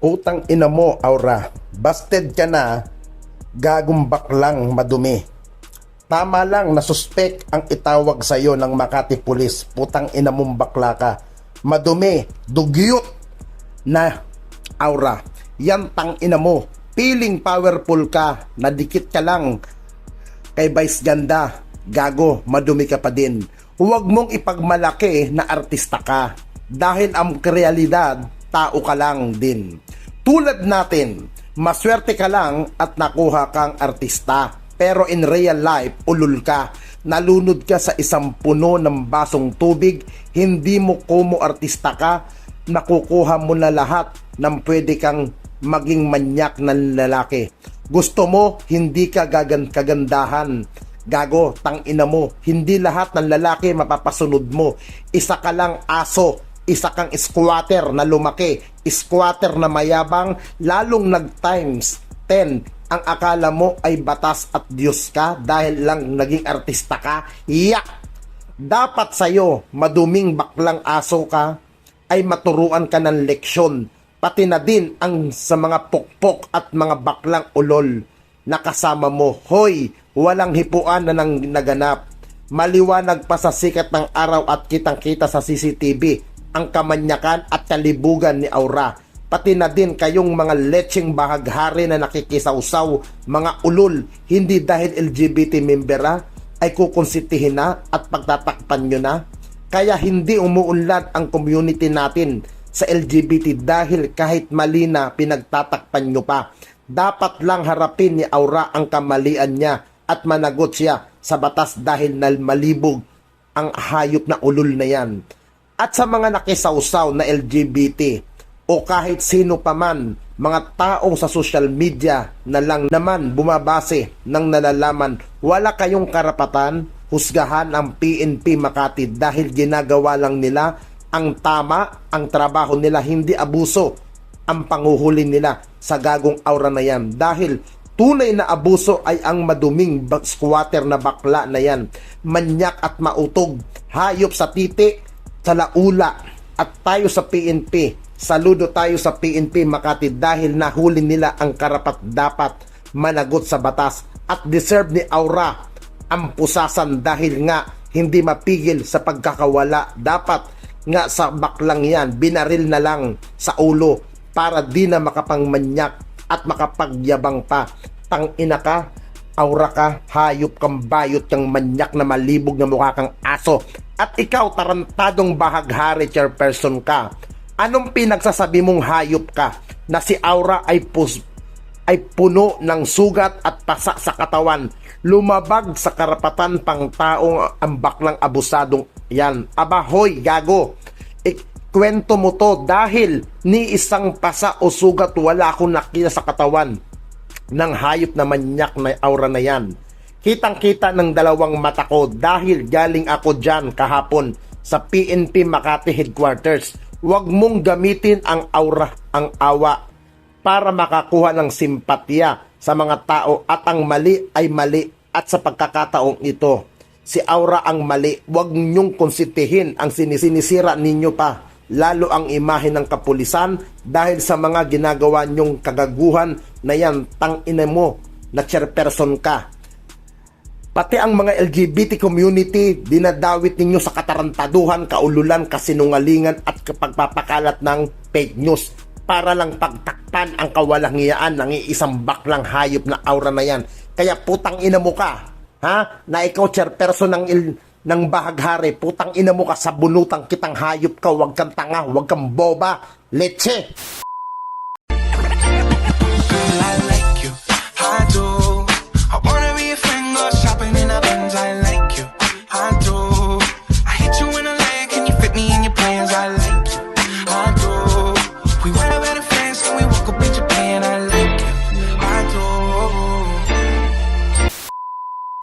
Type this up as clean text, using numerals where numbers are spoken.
Utang ina mo, Aura. Busted ka na, gagong baklang madumi. Tama lang na suspect ang itawag sa'yo ng Makati Police. Putang ina mong bakla ka. Madumi, dugyot na Aura. Yan tang ina mo. Feeling powerful ka, nadikit ka lang kay Vice Ganda. Gago, madumi ka pa din. Huwag mong ipagmalaki na artista ka. Dahil ang realidad, tao ka lang din. Tulad natin, maswerte ka lang at nakuha kang artista. Pero in real life, ulul ka. Nalunod ka sa isang puno ng basong tubig. Hindi mo kumo artista ka. Nakukuha mo na lahat ng pwede kang maging manyak ng lalaki. Gusto mo, hindi ka kagandahan. Gago, tang ina mo. Hindi lahat ng lalaki mapapasunod mo. Isa ka lang aso. Isa kang squatter na lumaki, squatter na mayabang, lalong nag-times 10. Ang akala mo ay batas at Diyos ka dahil lang naging artista ka? Yak! Dapat sa'yo, maduming baklang aso ka, ay maturuan ka ng leksyon. Pati na din ang sa mga pokpok at mga baklang ulol na kasama mo. Hoy, walang hipuan na nang naganap. Maliwanag pa sa sikat ng araw at kitang-kita sa CCTV ang kamanyakan at kalibugan ni Aura. Pati na din kayong mga lecheng bahaghari na nakikisawsaw, mga ulol, hindi dahil LGBT member ay kukonsitihin na at pagtatakpan nyo na. Kaya hindi umuunlad ang community natin sa LGBT dahil kahit mali na pinagtatakpan nyo pa. Dapat lang harapin ni Aura ang kamalian niya at managot siya sa batas dahil malibog ang hayop na ulol na yan. At sa mga nakisawsaw na LGBT o kahit sino pa man, mga taong sa social media na lang naman bumabase ng nalalaman, wala kayong karapatan husgahan ang PNP Makati dahil ginagawa lang nila ang tama, ang trabaho nila, hindi abuso ang panguhuli nila sa gagong Aura na yan. Dahil tunay na abuso ay ang maduming squatter na bakla na yan. Manyak at mautog, hayop sa titi, sa laula. At tayo sa PNP, saludo tayo sa PNP Makati dahil nahuli nila ang karapat dapat managot sa batas at deserve ni Aura ang pusasan dahil nga hindi mapigil sa pagkakawala. Dapat nga sa baklang yan, binaril na lang sa ulo para di na makapangmanyak at makapagyabang pa. Tangina ka, Aura ka, hayop kang bayot kang manyak na malibog na mukha kang aso. At ikaw, tarantadong bahaghari chairperson ka. Anong pinagsasabi mong hayop ka na si Aura ay puno ng sugat at pasa sa katawan? Lumabag sa karapatan pang taong ang baklang abusadong yan. Aba hoy, gago. Kwento mo to dahil ni isang pasa o sugat wala akong nakita sa katawan ng hayop na manyak na Aura na yan. Kitang-kita ng dalawang mata ko dahil galing ako dyan kahapon sa PNP Makati Headquarters. Huwag mong gamitin ang Aura, ang awa para makakuha ng simpatya sa mga tao at ang mali ay mali at sa pagkakataong ito, si Aura ang mali. Huwag ninyong konsitihin ang sinisira ninyo pa, lalo ang imahe ng kapulisan dahil sa mga ginagawa nyong kagaguhan na yan. Tangina mo na chairperson ka. Pati ang mga LGBT community, dinadawit ninyo sa katarantaduhan, kaululan, kasinungalingan at pagpapakalat ng fake news para lang pagtakpan ang kawalanghiyaan ng isang baklang hayop na Aura na yan. Kaya putang ina mo ka, ha? Na ikaw chairperson ng bahaghari, putang ina mo ka, sa bunutang kitang hayop ka, wag kang tanga, wag kang boba, leche.